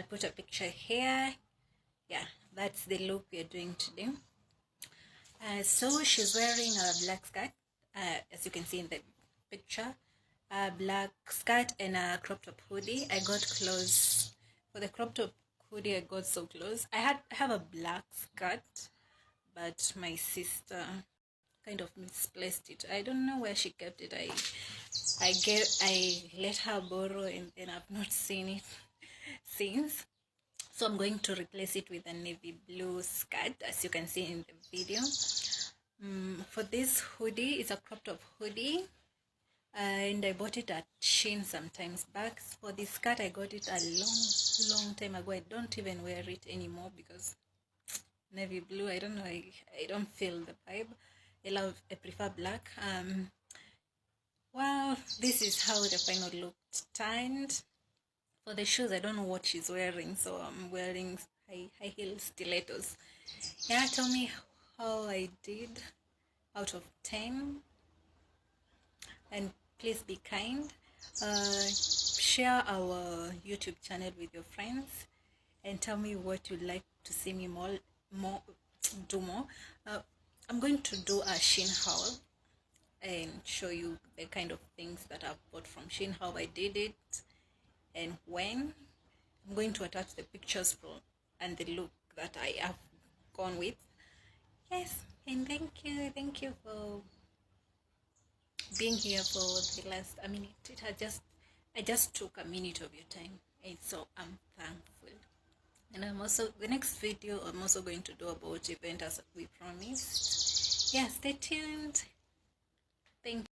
put a picture here. Yeah, that's the look we are doing today. So she's wearing a black skirt, as you can see in the picture, a black skirt and a crop top hoodie. I got clothes for the crop top hoodie. I got so close. I have a black skirt, but my sister kind of misplaced it. I don't know where she kept it. I let her borrow, and then I've not seen it since. So I'm going to replace it with a navy blue skirt, as you can see in the video. For this hoodie, it's a crop top hoodie, and I bought it at Shein sometimes back. For this skirt, I got it a long time ago. I don't even wear it anymore because navy blue, I don't know, I don't feel the vibe. I prefer black. Well, this is how the final look turned. For the shoes, I don't know what she's wearing, so I'm wearing high heel stilettos. Yeah, tell me how I did out of 10, and please be kind. Share our YouTube channel with your friends, and tell me what you'd like to see me do more. I'm going to do a Shein haul and show you the kind of things that I've bought from Shein, how I did it, and when. I'm going to attach the pictures and the look that I have gone with. Yes, and thank you for being here for the last a minute. I just took a minute of your time, and so I'm thankful. And the next video I'm also going to do about event as we promised. Yeah, stay tuned. Thank you.